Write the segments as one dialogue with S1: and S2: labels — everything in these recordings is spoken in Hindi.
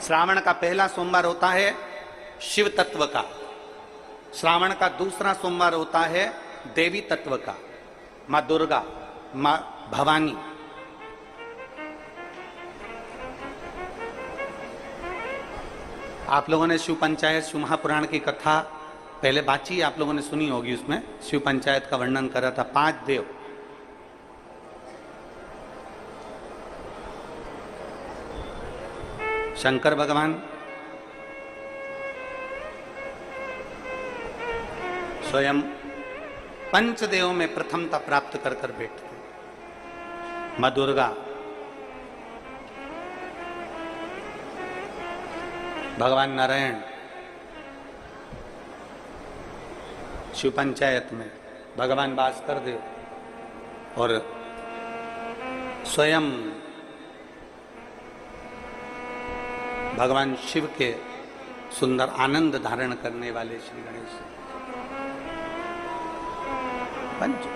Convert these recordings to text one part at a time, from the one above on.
S1: श्रावण का पहला सोमवार होता है शिव तत्व का, श्रावण का दूसरा सोमवार होता है देवी तत्व का, मां दुर्गा, मां भवानी। आप लोगों ने शिव पंचायत, शिव महापुराण की कथा पहले बाची आप लोगों ने सुनी होगी। उसमें शिव पंचायत का वर्णन करा था। 5 देव, शंकर भगवान, स्वयं पंचदेव में प्रथमता प्राप्त कर कर बैठते। मां दुर्गा, भगवान नारायण शिव पंचायत में, भगवान भास्कर देव और स्वयं भगवान शिव के सुंदर आनंद धारण करने वाले श्री गणेश पंच।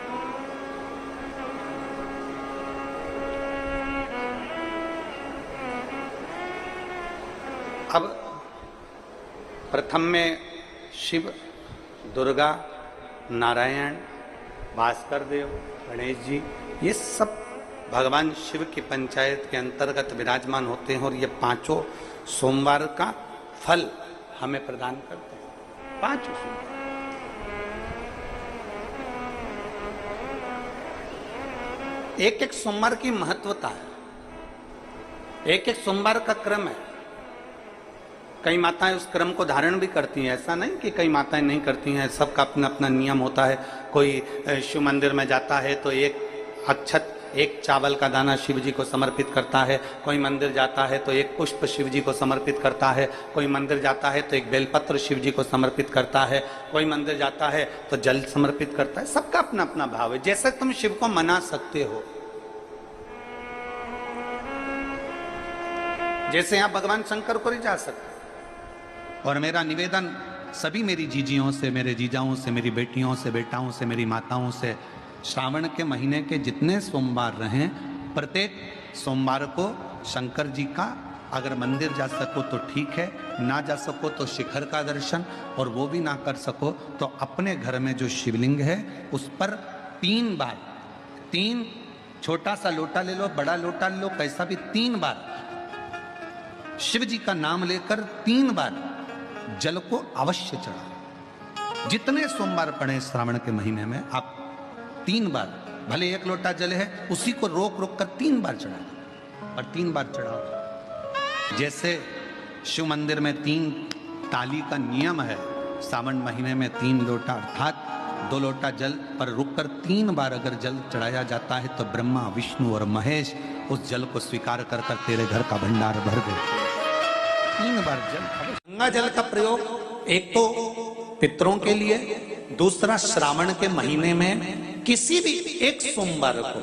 S1: अब प्रथम में शिव, दुर्गा, नारायण, भास्कर देव, गणेश जी, ये सब भगवान शिव की पंचायत के अंतर्गत विराजमान होते हैं और ये 5 सोमवार का फल हमें प्रदान करते हैं। 5 सोमवार। एक एक सोमवार की महत्वता है, एक एक सोमवार का क्रम है। कई माताएं उस क्रम को धारण भी करती हैं, ऐसा नहीं कि कई माताएं नहीं करती हैं, सबका अपना अपना नियम होता है। कोई शिव मंदिर में जाता है तो एक अक्षत, एक चावल का दाना शिव जी को समर्पित करता है, कोई मंदिर जाता है तो एक पुष्प शिव जी को समर्पित करता है, कोई मंदिर जाता है तो एक बेलपत्र शिव जी को समर्पित करता है, कोई मंदिर जाता है तो जल समर्पित करता है। सबका अपना अपना भाव है। जैसे तुम शिव को मना सकते हो, जैसे आप भगवान शंकर को नहीं जा सकते। और मेरा निवेदन सभी मेरी जीजियों से, मेरे जीजाओं से, मेरी बेटियों से, बेटाओं से, मेरी माताओं से, श्रावण के महीने के जितने सोमवार रहें, प्रत्येक सोमवार को शंकर जी का अगर मंदिर जा सको तो ठीक है, ना जा सको तो शिखर का दर्शन, और वो भी ना कर सको तो अपने घर में जो शिवलिंग है उस पर 3 बार, 3 छोटा सा लोटा ले लो, बड़ा लोटा ले लो, कैसा भी, 3 बार शिव जी का नाम लेकर 3 बार जल को अवश्य चढ़ाओ। जितने सोमवार पड़े श्रावण के महीने में आप 3 बार, भले 1 लोटा जल है उसी को रोक रोक कर 3 बार चढ़ाओ और 3 बार चढ़ाओ। जैसे शिव मंदिर में 3 ताली का नियम है, सावन महीने में 3 लोटा अर्थात 2 लोटा जल पर रुककर 3 बार अगर जल चढ़ाया जाता है तो ब्रह्मा, विष्णु और महेश उस जल को स्वीकार कर कर तेरे घर का भंडार भर देते। 3 बार जल। गंगा जल का प्रयोग एक तो पितरों के लिए, दूसरा श्रावण के महीने में किसी भी एक सोमवार को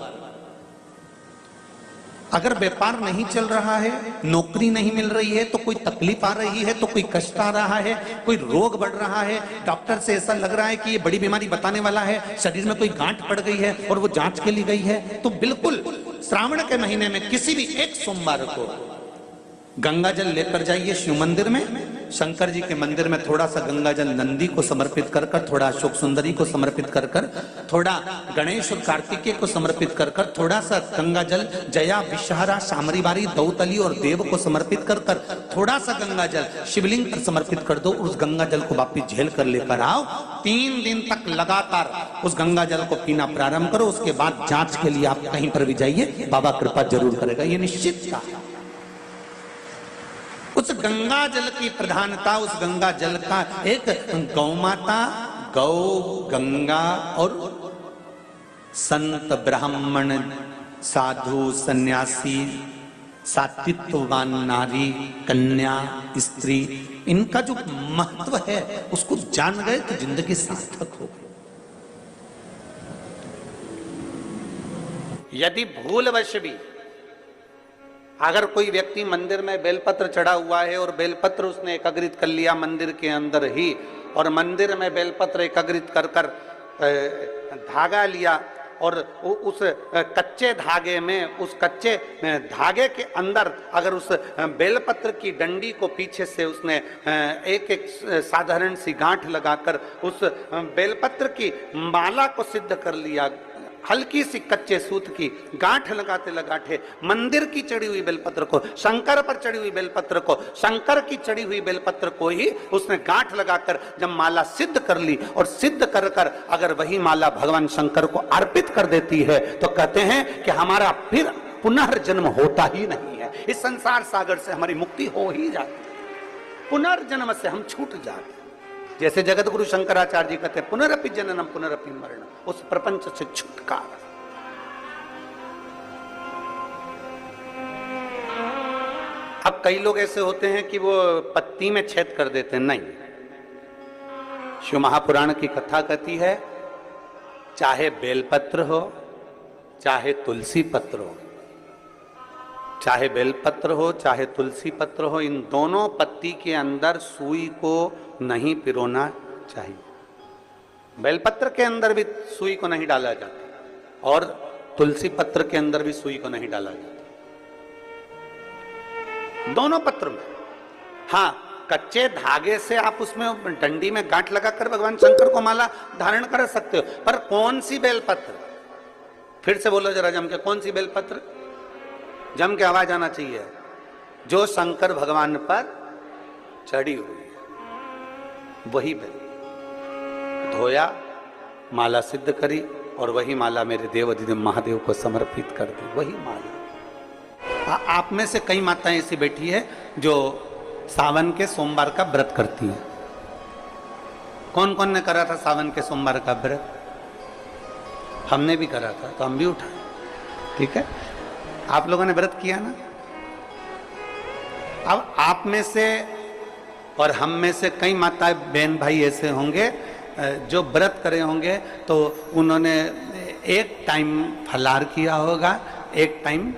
S1: अगर व्यापार नहीं चल रहा है, नौकरी नहीं मिल रही है, तो कोई तकलीफ आ रही है, तो कोई कष्ट आ रहा है, कोई रोग बढ़ रहा है, डॉक्टर से ऐसा लग रहा है कि ये बड़ी बीमारी बताने वाला है, शरीर में कोई गांठ पड़ गई है और वो जांच के लिए गई है, तो बिल्कुल श्रावण के महीने में किसी भी एक सोमवार को गंगा जल लेकर जाइए शिव मंदिर में। शंकर जी के मंदिर में थोड़ा सा गंगा जल नंदी को समर्पित कर कर, थोड़ा अशोक सुंदरी को समर्पित कर कर, थोड़ा गणेश और कार्तिकेय को समर्पित कर कर, थोड़ा सा गंगा जल जया, विषहरा, शामरीबारी, दौतली और देव को समर्पित कर कर, थोड़ा सा गंगा जल शिवलिंग पर समर्पित कर दो। उस गंगा जल को वापिस झेल कर लेकर आओ। 3 दिन तक लगातार उस गंगा जल को पीना प्रारंभ करो। उसके बाद जांच के लिए आप कहीं पर भी जाइए, बाबा कृपा जरूर करेगा, ये निश्चित का। उस गंगा जल की प्रधानता, उस गंगा जल का एक गौ माता, गौ, गंगा और संत, ब्राह्मण, साधु, सन्यासी, सात्वित्ववान नारी, कन्या, स्त्री, इनका जो महत्व है उसको जान गए तो जिंदगी सार्थक हो। यदि भूलवश भी अगर कोई व्यक्ति मंदिर में बेलपत्र चढ़ा हुआ है और बेलपत्र उसने एकत्रित कर लिया मंदिर के अंदर ही, और मंदिर में बेलपत्र एकत्रित कर कर धागा लिया और उस कच्चे धागे में, उस कच्चे धागे के अंदर अगर उस बेलपत्र की डंडी को पीछे से उसने एक एक साधारण सी गांठ लगाकर उस बेलपत्र की माला को सिद्ध कर लिया, हल्की सी कच्चे सूत की गांठ लगाते लगाते मंदिर की चढ़ी हुई बेलपत्र को, शंकर पर चढ़ी हुई बेलपत्र को, शंकर की चढ़ी हुई बेलपत्र को ही उसने गांठ लगाकर जब माला सिद्ध कर ली और सिद्ध कर कर अगर वही माला भगवान शंकर को अर्पित कर देती है तो कहते हैं कि हमारा फिर पुनर्जन्म होता ही नहीं है, इस संसार सागर से हमारी मुक्ति हो ही जाती, पुनर्जन्म से हम छूट जाते। जैसे जगत गुरु शंकराचार्य जी कहते हैं पुनरपि जननम पुनरपि मरणम, उस प्रपंच से छुटकारा। अब कई लोग ऐसे होते हैं कि वो पत्ती में छेद कर देते हैं, नहीं, शिव महापुराण की कथा कहती है चाहे बेलपत्र हो चाहे तुलसी पत्र हो, चाहे बेलपत्र हो चाहे तुलसी पत्र हो, इन दोनों पत्ती के अंदर सुई को नहीं पिरोना चाहिए। बेलपत्र के अंदर भी सुई को नहीं डाला जाता और तुलसी पत्र के अंदर भी सुई को नहीं डाला जाता, दोनों पत्र में। हाँ, कच्चे धागे से आप उसमें डंडी में गांठ लगाकर भगवान शंकर को माला धारण कर सकते हो, पर कौन सी बेलपत्र, फिर से बोलो जरा जम के, कौन सी बेलपत्र, जम के आवाज आना चाहिए, जो शंकर भगवान पर चढ़ी हुई है वही बेल धोया, माला सिद्ध करी और वही माला मेरे देव अधिदेव महादेव को समर्पित कर दी, वही माला। आप में से कई माताएं ऐसी बैठी है जो सावन के सोमवार का व्रत करती है। कौन कौन ने करा था सावन के सोमवार का व्रत? हमने भी करा था, तो हम भी उठाए, ठीक है। आप लोगों ने व्रत किया ना। अब आप में से और हम में से कई माता बहन भाई ऐसे होंगे जो व्रत करे होंगे, तो उन्होंने एक टाइम फलाहार किया होगा, एक टाइम,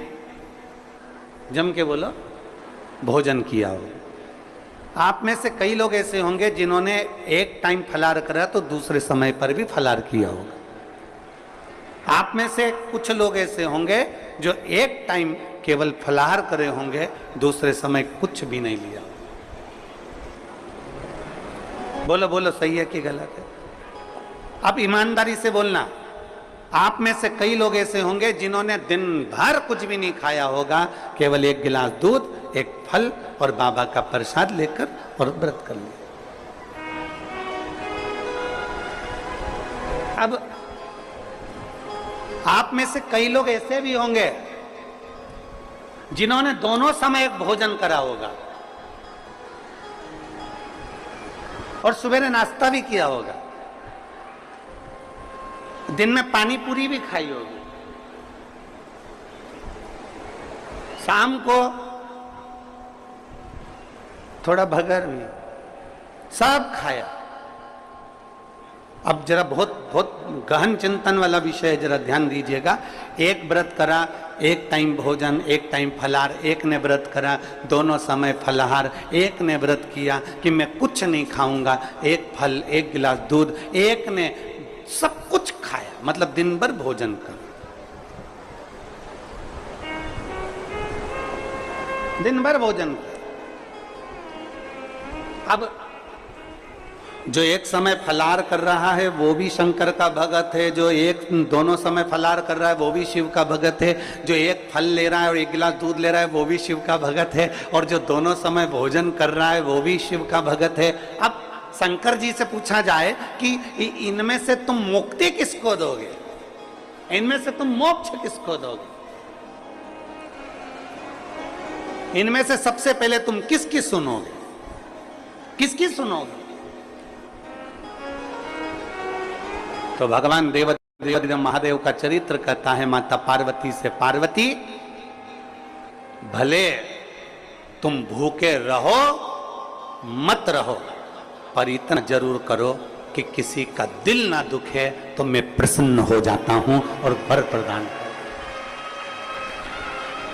S1: जम के बोलो, भोजन किया होगा। आप में से कई लोग ऐसे होंगे जिन्होंने एक टाइम फलाहार करा तो दूसरे समय पर भी फलाहार किया होगा। आप में से कुछ लोग ऐसे होंगे जो एक टाइम केवल फलाहार करे होंगे, दूसरे समय कुछ भी नहीं लिया। बोलो बोलो, सही है कि गलत है? अब ईमानदारी से बोलना। आप में से कई लोग ऐसे होंगे जिन्होंने दिन भर कुछ भी नहीं खाया होगा, केवल एक गिलास दूध, एक फल और बाबा का प्रसाद लेकर और व्रत कर लिया। अब आप में से कई लोग ऐसे भी होंगे जिन्होंने दोनों समय भोजन करा होगा और सवेरे नाश्ता भी किया होगा, दिन में पानी पूरी भी खाई होगी, शाम को थोड़ा भगर भी, सब खाया। अब जरा बहुत बहुत गहन चिंतन वाला विषय है, जरा ध्यान दीजिएगा। एक व्रत करा, एक टाइम भोजन, एक टाइम फलाहार, एक ने व्रत करा दोनों समय फलाहार, एक ने व्रत किया कि मैं कुछ नहीं खाऊंगा, एक फल, एक गिलास दूध, एक ने सब कुछ खाया, मतलब दिन भर भोजन कर, दिन भर भोजन कर। अब जो एक समय फलाहार कर रहा है वो भी शंकर का भगत है, जो एक दोनों समय फलाहार कर रहा है वो भी शिव का भगत है, जो एक फल ले रहा है और एक गिलास दूध ले रहा है वो भी शिव का भगत है, और जो दोनों समय भोजन कर रहा है वो भी शिव का भगत है। अब शंकर जी से पूछा जाए कि इनमें से तुम मुक्ति किसको दोगे, इनमें से तुम मोक्ष किसको दोगे, इनमें से सबसे पहले तुम किसकी सुनोगे, किसकी सुनोगे? तो भगवान देव महादेव का चरित्र कहता है माता पार्वती से, पार्वती भले तुम भूखे रहो मत रहो, पर इतना जरूर करो कि किसी का दिल ना दुखे तो मैं प्रसन्न हो जाता हूं और वर प्रदान कर।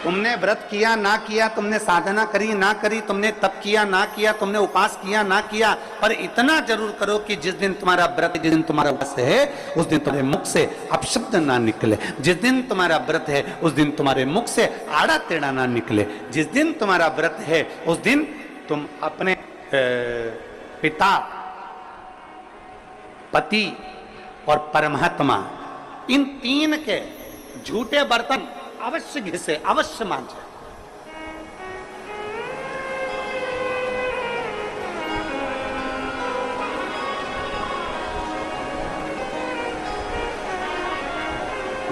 S1: तुमने व्रत किया ना किया, तुमने साधना करी ना करी, तुमने तप किया ना किया, तुमने उपास किया ना किया, पर इतना जरूर करो कि जिस दिन तुम्हारा व्रत, जिस दिन तुम्हारा उपवास है, उस दिन तुम्हारे मुख से अपशब्द ना निकले। जिस दिन तुम्हारा व्रत है उस दिन तुम्हारे मुख से आड़ा टेढ़ा ना निकले। जिस दिन तुम्हारा व्रत है उस दिन तुम अपने पिता, पति और परमात्मा, इन तीन के झूठे बर्तन अवश्य घिसे, अवश्य मांझे।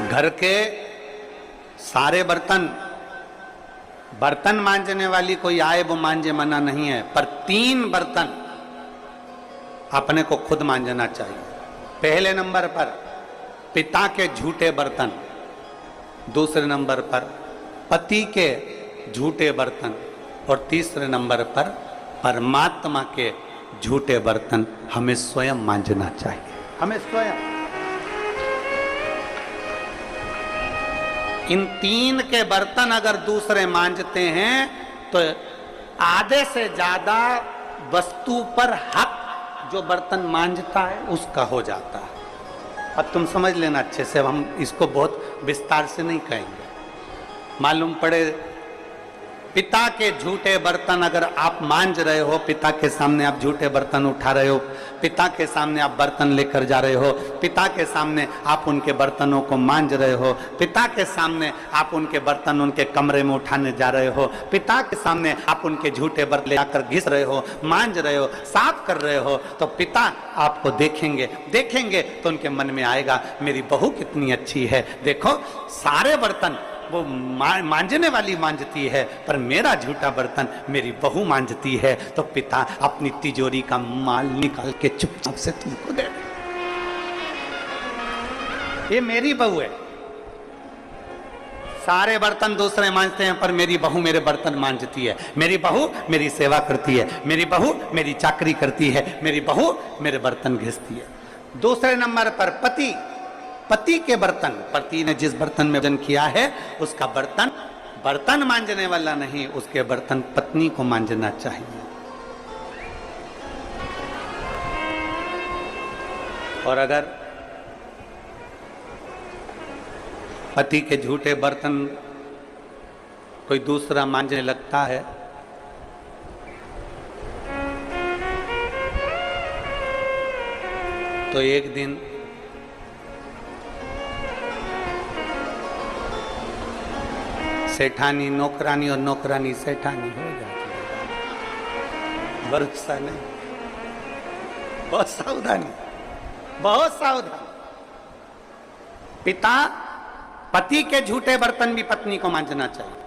S1: घर के सारे बर्तन, बर्तन मांजने वाली कोई आए वो मांझे, मना नहीं है, पर 3 बर्तन अपने को खुद मांझना चाहिए। पहले नंबर पर पिता के झूठे बर्तन, दूसरे नंबर पर पति के झूठे बर्तन और तीसरे नंबर पर परमात्मा के झूठे बर्तन हमें स्वयं मांझना चाहिए। हमें स्वयं इन 3 के बर्तन अगर दूसरे मांझते हैं तो आधे से ज्यादा वस्तु पर हक जो बर्तन मांझता है उसका हो जाता है। अब तुम समझ लेना अच्छे से, हम इसको बहुत विस्तार से नहीं कहेंगे। मालूम पड़े पिता के झूठे बर्तन अगर आप मांझ रहे हो, पिता के सामने आप झूठे बर्तन उठा रहे हो, पिता के सामने आप बर्तन लेकर जा रहे हो, पिता के सामने आप उनके बर्तनों को मांझ रहे हो, पिता के सामने आप उनके बर्तन उनके कमरे में उठाने जा रहे हो, पिता के सामने आप उनके झूठे बर्तन लेकर घिस रहे हो, मांझ रहे हो, साफ कर रहे हो, तो पिता आपको देखेंगे तो उनके मन में आएगा मेरी बहू कितनी अच्छी है, देखो सारे बर्तन वो मांझने वाली मांझती है पर मेरा झूठा बर्तन मेरी बहू मांझती है। तो पिता अपनी तिजोरी का माल निकाल के चुपचाप से तुमको दे दे, ये मेरी बहू है। सारे बर्तन दूसरे मांझते हैं पर मेरी बहू मेरे बर्तन मांझती है, मेरी बहू मेरी सेवा करती है, मेरी बहू मेरी चाकरी करती है, मेरी बहू मेरे बर्तन घिसती है। दूसरे नंबर पर पति के बर्तन, पति ने जिस बर्तन में भोजन किया है उसका बर्तन मांझने वाला नहीं, उसके बर्तन पत्नी को मांझना चाहिए। और अगर पति के झूठे बर्तन कोई दूसरा मांझने लगता है तो एक दिन सेठानी नौकरानी और नौकरानी सेठानी हो जाती है। भरोसा नहीं, बहुत सावधानी, बहुत सावधानी। पति के झूठे बर्तन भी पत्नी को मांझना चाहिए।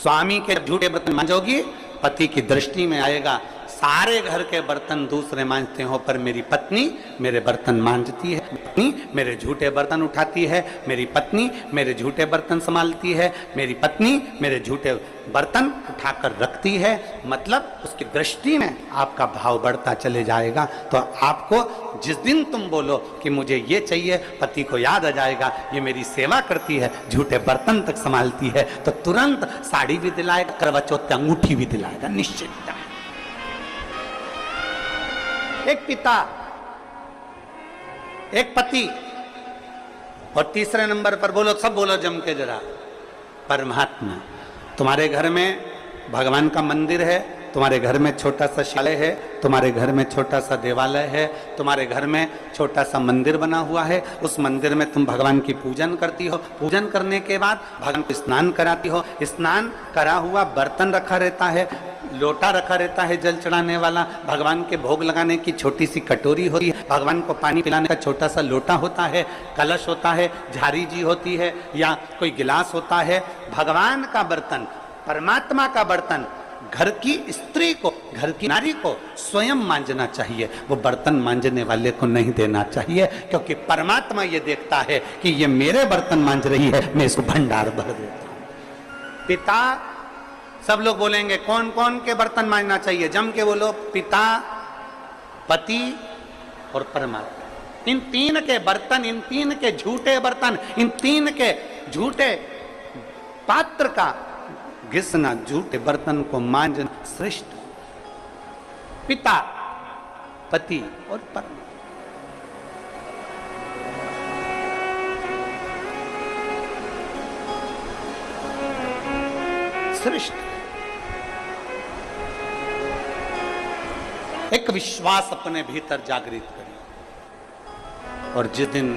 S1: स्वामी के झूठे बर्तन मांझोगी पति की दृष्टि में आएगा सारे घर के बर्तन दूसरे मांझते हो पर मेरी पत्नी मेरे बर्तन मांझती है, पत्नी मेरे झूठे बर्तन उठाती है, मेरी पत्नी मेरे झूठे बर्तन संभालती है, मेरी पत्नी मेरे झूठे बर्तन उठाकर रखती है। मतलब उसकी दृष्टि में आपका भाव बढ़ता चले जाएगा। तो आपको जिस दिन तुम बोलो कि मुझे ये चाहिए, पति को याद आ जाएगा ये मेरी सेवा करती है, झूठे बर्तन तक संभालती है, तो तुरंत साड़ी भी दिलाएगा, करवा चौथ की अंगूठी भी दिलाएगा, निश्चित। एक पिता, एक पति, और तीसरे नंबर पर बोलो, सब बोलो जम के जरा, परमात्मा। तुम्हारे घर में भगवान का मंदिर है, तुम्हारे घर में छोटा सा शिवालय है, तुम्हारे घर में छोटा सा देवालय है, तुम्हारे घर में छोटा सा मंदिर बना हुआ है, उस मंदिर में तुम भगवान की पूजन करती हो, पूजन करने के बाद भगवान को स्नान कराती हो, स्नान करा हुआ बर्तन रखा रहता है, लोटा रखा रहता है जल चढ़ाने वाला, भगवान के भोग लगाने की छोटी सी कटोरी होती है, भगवान को पानी पिलाने का छोटा सा लोटा होता है, कलश होता है, झारी जी होती है या कोई गिलास होता है। भगवान का बर्तन, परमात्मा का बर्तन घर की स्त्री को, घर की नारी को स्वयं मांझना चाहिए, वो बर्तन मांझने वाले को नहीं देना चाहिए, क्योंकि परमात्मा ये देखता है कि ये मेरे बर्तन मांझ रही है, मैं इसको भंडार भर देता हूं। पिता, सब लोग बोलेंगे कौन कौन के बर्तन मांझना चाहिए, जम के बोलो, पिता, पति और परमात्मा। इन 3 के बर्तन, इन 3 के झूठे बर्तन, इन 3 के झूठे पात्र का घिसना, जूठे बर्तन को मांजना श्रेष्ठ। पिता, पति और परम श्रेष्ठ। एक विश्वास अपने भीतर जागृत करिए, और जिस दिन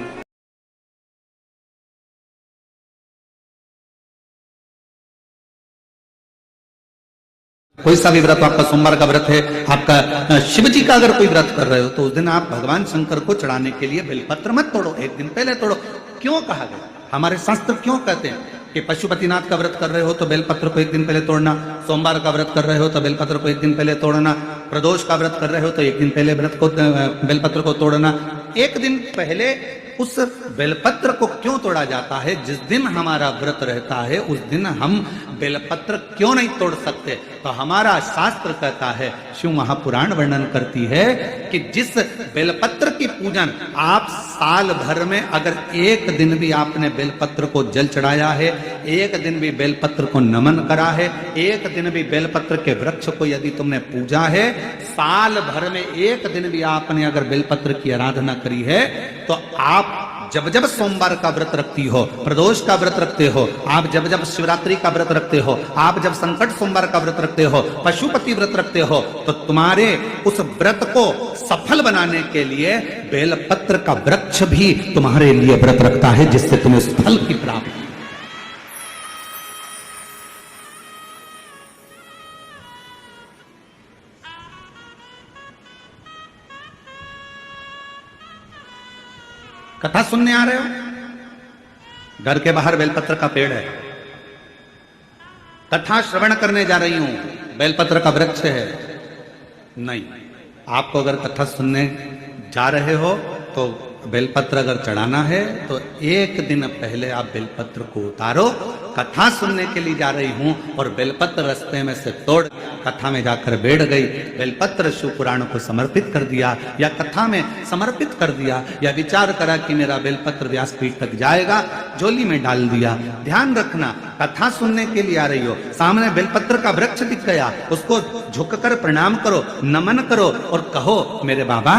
S1: कोई सा भी व्रत, आपका सोमवार का व्रत है, आपका शिव जी का अगर कोई व्रत कर रहे हो, तो उस दिन आप भगवान शंकर को चढ़ाने के लिए बेलपत्र मत तोड़ो, एक दिन पहले तोड़ो। क्यों कहा गया? हमारे शास्त्र क्यों कहते हैं कि पशुपतिनाथ का व्रत कर रहे हो तो बेलपत्र को एक दिन पहले तोड़ना, सोमवार का व्रत कर रहे हो तो बेलपत्र को एक दिन पहले तोड़ना, प्रदोष का व्रत कर रहे हो तो एक दिन पहले बेलपत्र को तोड़ना। एक दिन पहले उस बेलपत्र को क्यों तोड़ा जाता है? जिस दिन हमारा व्रत रहता है उस दिन हम बेलपत्र क्यों नहीं तोड़ सकते? तो हमारा शास्त्र कहता है, शिव महापुराण वर्णन करती है कि जिस बेलपत्र की पूजन आप साल भर में अगर एक दिन भी आपने बेलपत्र को जल चढ़ाया है, एक दिन भी बेलपत्र को नमन करा है, एक दिन भी बेलपत्र के वृक्ष को यदि तुमने पूजा है, साल भर में एक दिन भी आपने अगर बेलपत्र की आराधना करी है, तो आप जब जब सोमवार का व्रत रखती हो, प्रदोष का व्रत रखते हो, आप जब जब शिवरात्रि का व्रत रखते हो, आप जब संकट सोमवार का व्रत रखते हो, पशुपति व्रत रखते हो, तो तुम्हारे उस व्रत को सफल बनाने के लिए बेलपत्र का वृक्ष भी तुम्हारे लिए व्रत रखता है, जिससे तुम्हें उस फल की प्राप्ति। कथा सुनने आ रहे हो? घर के बाहर बेलपत्र का पेड़ है, कथा श्रवण करने जा रही हूं, बेलपत्र का वृक्ष है। नहीं, आपको अगर कथा सुनने जा रहे हो तो बेलपत्र अगर चढ़ाना है तो एक दिन पहले आप बेलपत्र को उतारो। कथा सुनने के लिए जा रही हूं और बेलपत्र रास्ते में से तोड़ कथा में जाकर बैठ गई, बेलपत्र शिव पुराण को समर्पित कर दिया या कथा में समर्पित कर दिया, या विचार करा कि मेरा बेलपत्र व्यासपीठ तक जाएगा, झोली में डाल दिया। ध्यान रखना, कथा सुनने के लिए आ रही हो, सामने बेलपत्र का वृक्ष दिख गया, उसको झुककर प्रणाम करो, नमन करो और कहो, मेरे बाबा,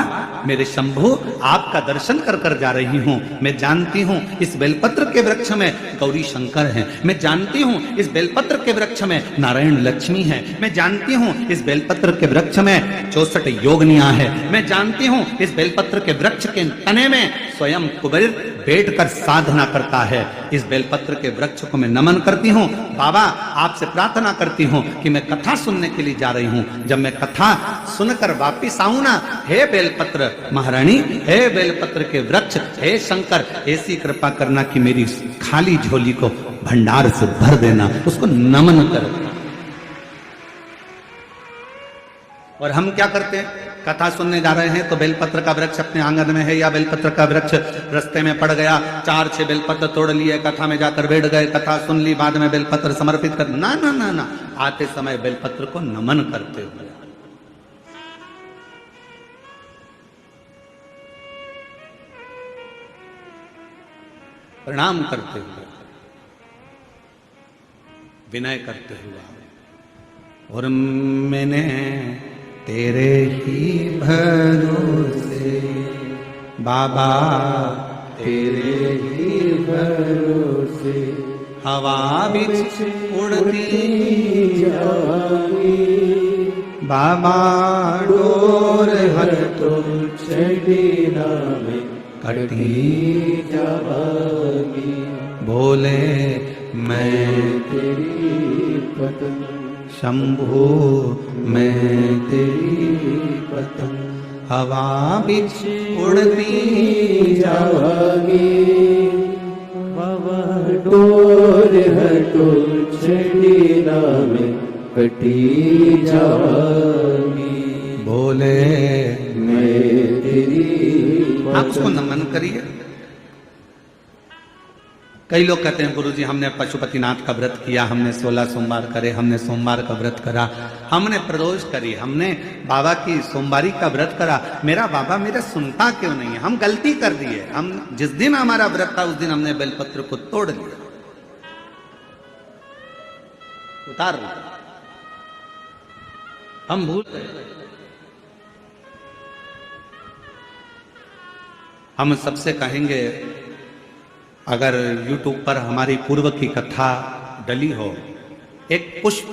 S1: मेरे शंभु, आपका दर्शन कर कर जा रही हूं। मैं जानती हूं इस बेलपत्र के वृक्ष में गौरी शंकर हैं, मैं जानती हूं इस बेलपत्र के वृक्ष में नारायण लक्ष्मी है, मैं जानती हूं इस बेलपत्र के वृक्ष में 64 योगनियां है, मैं जानती हूं इस बेलपत्र के वृक्ष के तने में स्वयं कुबेर बैठकर साधना करता है। इस बेलपत्र के वृक्ष को मैं नमन करती हूं। बाबा, आपसे प्रार्थना करती हूं कि मैं कथा सुनने के लिए जा रही हूं, जब मैं कथा सुनकर वापिस आऊं ना, हे बेलपत्र महारानी, हे बेलपत्र के वृक्ष, हे शंकर, ऐसी कृपा करना कि मेरी खाली झोली को भंडार से भर देना, उसको नमन कर। और हम क्या करते हैं? कथा सुनने जा रहे हैं तो बेलपत्र का वृक्ष अपने आंगन में है या बेलपत्र का वृक्ष रास्ते में पड़ गया, 4-6 बेलपत्र तोड़ लिए, कथा में जाकर बैठ गए, कथा सुन ली, बाद में बेलपत्र समर्पित कर, ना ना ना ना, आते समय बेलपत्र को नमन करते हुए, प्रणाम करते हुए, विनय करते हुए। और मैंने तेरे ही भरोसे बाबा, तेरे ही भरोसे हवा बिच उड़ती जाऊंगी, बाबा डोर हर तो छड़ीना में कटी जाऊंगी। बोले मैं तेरी पत्नी शंभु, मैं तेरी पतंग हवा बिच उड़ती जाऊंगी, बाबा डोर हटो छड़ीना में कटी जाऊंगी। बोले मैं तेरी। आप उसको नमन करिए। कई लोग कहते हैं, गुरुजी हमने पशुपतिनाथ का व्रत किया, हमने 16 सोमवार करे, हमने सोमवार का व्रत करा, हमने प्रदोष करी, हमने बाबा की सोमवारी का व्रत करा, मेरा बाबा मेरा सुनता क्यों नहीं है? हम गलती कर दिए। हम जिस दिन हमारा व्रत था उस दिन हमने बेलपत्र को तोड़ लिया। उतार लो। हम भूल गए। हम सबसे कहेंगे, अगर YouTube पर हमारी पूर्व की कथा डली हो, एक पुष्प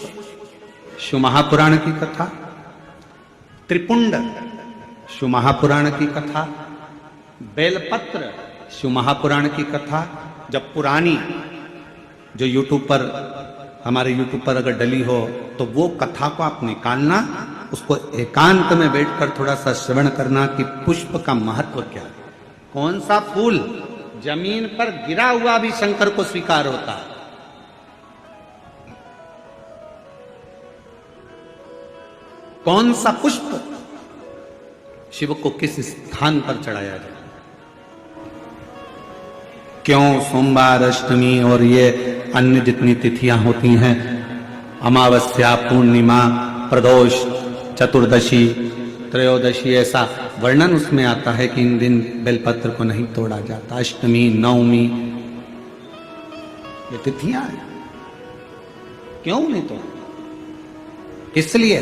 S1: शिव महापुराण की कथा, त्रिपुंड शिव महापुराण की कथा, बेलपत्र शिव महापुराण की कथा, जब पुरानी जो YouTube पर हमारे YouTube पर अगर डली हो तो वो कथा को आप निकालना, उसको एकांत में बैठकर थोड़ा सा श्रवण करना कि पुष्प का महत्व क्या है। कौन सा फूल जमीन पर गिरा हुआ भी शंकर को स्वीकार होता है। कौन सा पुष्प शिव को किस स्थान पर चढ़ाया जाए। क्यों सोमवार, अष्टमी और ये अन्य जितनी तिथियां होती हैं, अमावस्या, पूर्णिमा, प्रदोष, चतुर्दशी, त्रयोदशी, ऐसा वर्णन उसमें आता है कि इन दिन बेलपत्र को नहीं तोड़ा जाता। अष्टमी, नवमी, ये तिथियां हैं, क्यों नहीं तोड़ा, इसलिए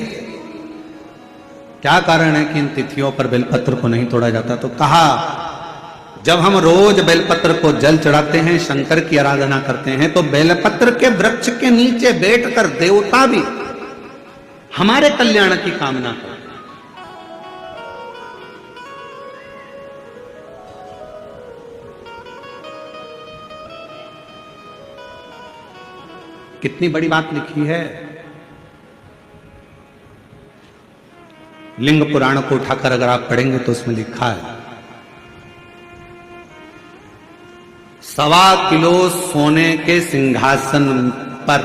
S1: क्या कारण है कि इन तिथियों पर बेलपत्र को नहीं तोड़ा जाता। तो कहा, जब हम रोज बेलपत्र को जल चढ़ाते हैं, शंकर की आराधना करते हैं, तो बेलपत्र के वृक्ष के नीचे बैठकर देवता भी हमारे कल्याण की कामना करते। कितनी बड़ी बात लिखी है। लिंग पुराण को उठाकर अगर आप पढ़ेंगे तो उसमें लिखा है, 1.25 किलो सोने के सिंहासन पर,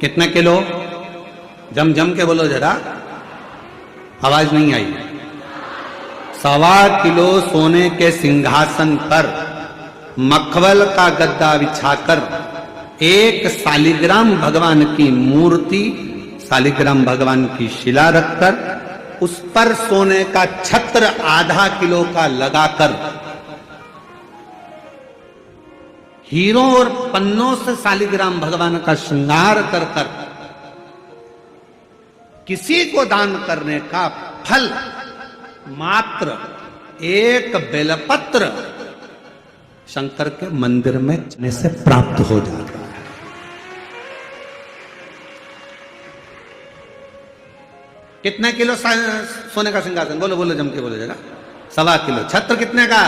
S1: कितने किलो, जम के बोलो जरा, आवाज नहीं आई। 1.25 किलो सोने के सिंहासन पर मखमल का गद्दा बिछाकर एक शालिग्राम भगवान की मूर्ति, शालिग्राम भगवान की शिला रखकर उस पर सोने का छत्र 0.5 किलो का लगाकर हीरों और पन्नों से शालिग्राम भगवान का श्रृंगार कर कर किसी को दान करने का फल मात्र एक बेलपत्र शंकर के मंदिर में जाने से प्राप्त हो जाता है। कितने किलो सोने का सिंहासन, बोलो बोलो जम के बोलो जरा। 1.25 किलो। छत्र कितने का?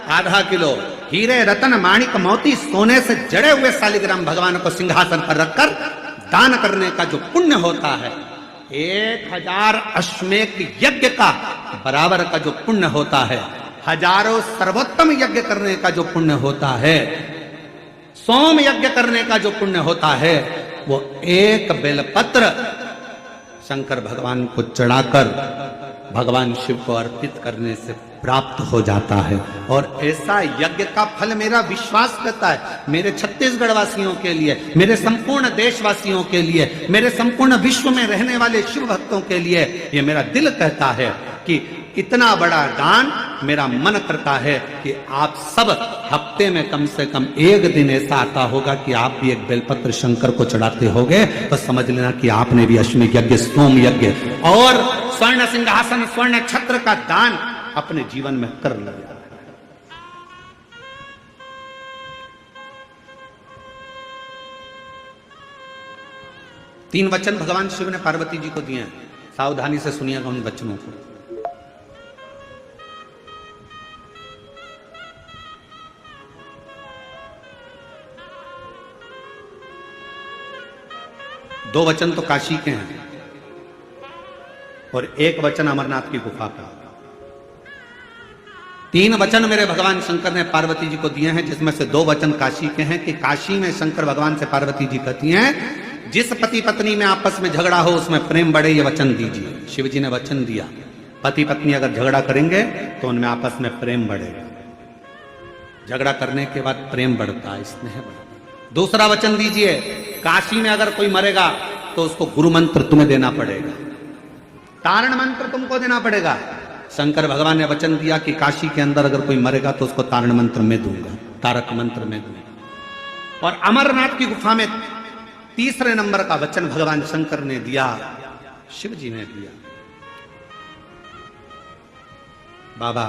S1: 0.5 किलो। हीरे, रतन, माणिक, मोती, सोने से जड़े हुए शालिग्राम भगवान को सिंहासन पर रखकर दान करने का जो पुण्य होता है, 1000 अश्वमेध यज्ञ का बराबर का जो पुण्य होता है, हजारों सर्वोत्तम यज्ञ करने का जो पुण्य होता है, सोम यज्ञ करने का जो पुण्य होता है, वो एक बेलपत्र शंकर भगवान को चढ़ाकर भगवान शिव को अर्पित करने से प्राप्त हो जाता है। और ऐसा यज्ञ का फल मेरा विश्वास करता है, मेरे छत्तीसगढ़ वासियों के लिए, मेरे संपूर्ण देशवासियों के लिए, मेरे संपूर्ण विश्व में रहने वाले शिव भक्तों के लिए, ये मेरा दिल कहता है कि इतना बड़ा दान मेरा मन करता है कि आप सब हफ्ते में कम से कम एक दिन ऐसा आता होगा कि आप भी एक बेलपत्र शंकर को चढ़ाते होगे, तो समझ लेना कि आपने भी अश्वमेध यज्ञ, सोम यज्ञ और स्वर्ण सिंहासन, स्वर्ण छत्र का दान अपने जीवन में कर लिया। तीन वचन भगवान शिव ने पार्वती जी को दिए हैं, सावधानी से सुनिएगा उन वचनों को। दो वचन तो काशी के हैं और एक वचन अमरनाथ की गुफा का। तीन वचन मेरे भगवान शंकर ने पार्वती जी को दिए हैं, जिसमें से दो वचन काशी के हैं कि काशी में शंकर भगवान से पार्वती जी कहती हैं, जिस पति पत्नी में आपस में झगड़ा हो उसमें प्रेम बढ़े, ये वचन दीजिए। शिव जी ने वचन दिया, पति पत्नी अगर झगड़ा करेंगे तो उनमें आपस में प्रेम बढ़ेगा, झगड़ा करने के बाद प्रेम बढ़ता है, स्नेह बढ़ता है। दूसरा वचन दीजिए, काशी में अगर कोई मरेगा तो उसको गुरु मंत्र तुम्हें देना पड़ेगा, तारण मंत्र तुमको देना पड़ेगा। शंकर भगवान ने वचन दिया कि काशी के अंदर अगर कोई मरेगा तो उसको तारण मंत्र में दूंगा, तारक मंत्र में दूंगा। और अमरनाथ की गुफा में तीसरे नंबर का वचन भगवान शंकर ने दिया, शिव जी ने दिया। बाबा,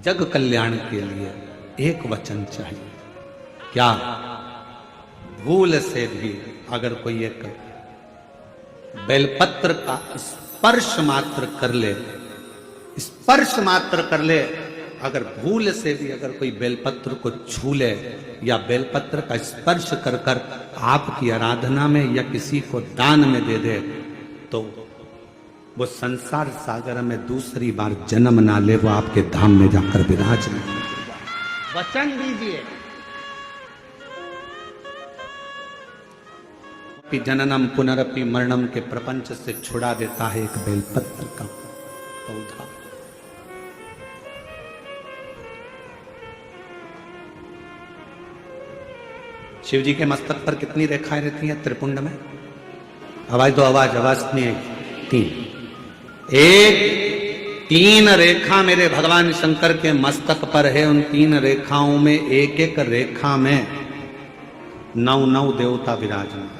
S1: जग कल्याण के लिए एक वचन चाहिए। क्या? भूल से भी अगर कोई एक बेलपत्र का स्पर्श मात्र कर ले, स्पर्श मात्र कर ले, अगर भूल से भी अगर कोई बेलपत्र को छू ले या बेलपत्र का स्पर्श कर कर आपकी आराधना में या किसी को दान में दे दे, तो वो संसार सागर में दूसरी बार जन्म ना ले, वो आपके धाम में जाकर विराजमान। वचन दीजिए कि जननम पुनरपि मरणम के प्रपंच से छुड़ा देता है एक बेलपत्र का पौधा। शिव जी के मस्तक पर कितनी रेखाएं रहती हैं त्रिपुंड में? आवाज दो, आवाज नहीं आई। 3 एक 3 रेखा मेरे भगवान शंकर के मस्तक पर है। उन 3 रेखाओं में एक एक रेखा में 9 देवता विराजमान।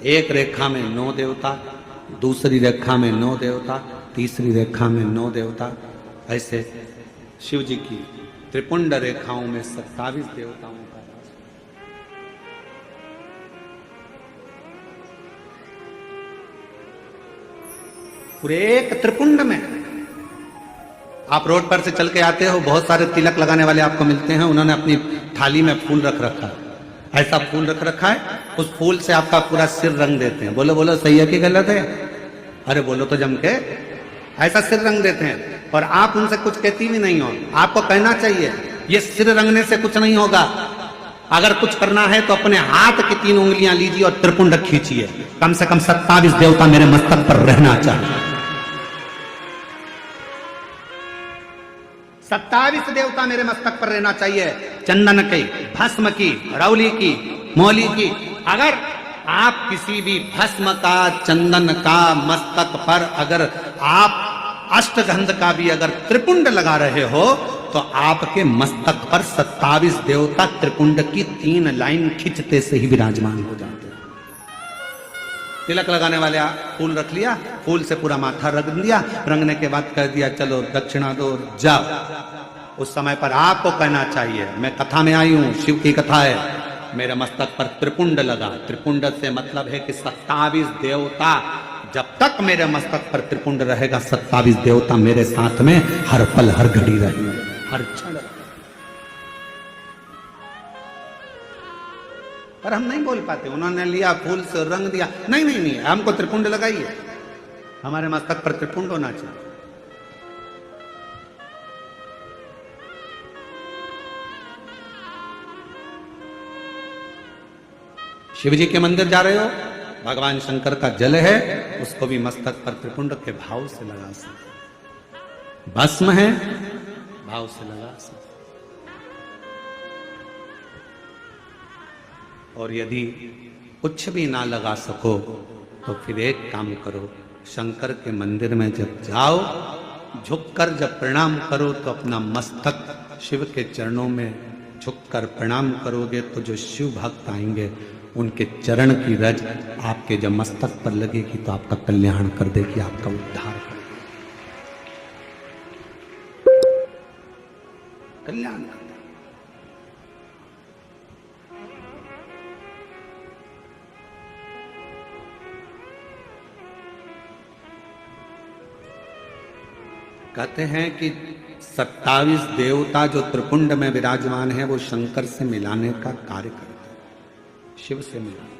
S1: एक रेखा में 9 देवता, दूसरी रेखा में 9 देवता, तीसरी रेखा में 9 देवता। ऐसे शिव जी की त्रिपुंड रेखाओं में 27 देवताओं का वास। पूरे एक त्रिपुंड में। आप रोड पर से चल के आते हो, बहुत सारे तिलक लगाने वाले आपको मिलते हैं, उन्होंने अपनी थाली में फूल रख रखा है, ऐसा फूल रख रखा है, उस फूल से आपका पूरा सिर रंग देते हैं। बोलो बोलो, सही है कि गलत है? अरे बोलो तो जम के। ऐसा सिर रंग देते हैं और आप उनसे कुछ कहती भी नहीं हो। आपको कहना चाहिए ये सिर रंगने से कुछ नहीं होगा, अगर कुछ करना है तो अपने हाथ की 3 उंगलियां लीजिए और त्रिपुंड खींचिए। कम से कम 27 देवता मेरे मस्तक पर रहना चाहिए। 27 देवता मेरे मस्तक पर रहना चाहिए। चंदन की, भस्म की, रौली की, मौली की। अगर आप किसी भी भस्म का, चंदन का मस्तक पर अगर आप अष्टगंध का भी अगर त्रिपुंड लगा रहे हो तो आपके मस्तक पर 27 देवता त्रिपुंड की 3 लाइन खींचते से ही विराजमान हो जाते हैं। तिलक लगाने वाले फूल रख लिया, फूल से पूरा माथा रंग दिया, रंगने के बाद कह दिया चलो दक्षिणा दो जाओ। उस समय पर आपको कहना चाहिए, मैं कथा में आई हूं, शिव की कथा है, मेरे मस्तक पर त्रिपुंड लगा। त्रिपुंड से मतलब है कि 27 देवता, जब तक मेरे मस्तक पर त्रिपुंड रहेगा 27 देवता मेरे साथ में हर पल हर घड़ी रहेंगे, हर क्षण। पर हम नहीं बोल पाते। उन्होंने लिया फूल से रंग दिया, नहीं नहीं नहीं, हमको त्रिपुंड लगाइए, हमारे मस्तक पर त्रिपुंड होना चाहिए। शिव जी के मंदिर जा रहे हो, भगवान शंकर का जल है, उसको भी मस्तक पर त्रिपुंड के भाव से लगा सकते। भस्म है, भाव से लगा सकते। और यदि कुछ भी ना लगा सको तो फिर एक काम करो, शंकर के मंदिर में जब जाओ, झुककर जब प्रणाम करो तो अपना मस्तक शिव के चरणों में झुककर प्रणाम करोगे तो जो शिव भक्त आएंगे उनके चरण की रज आपके जब मस्तक पर लगेगी तो आपका कल्याण कर देगी, आपका उद्धार कर देगी, कल्याण कर देगी। कहते हैं कि 27 देवता जो त्रिपुंड में विराजमान है वो शंकर से मिलाने का कार्य करते हैं, शिव से मिलाने।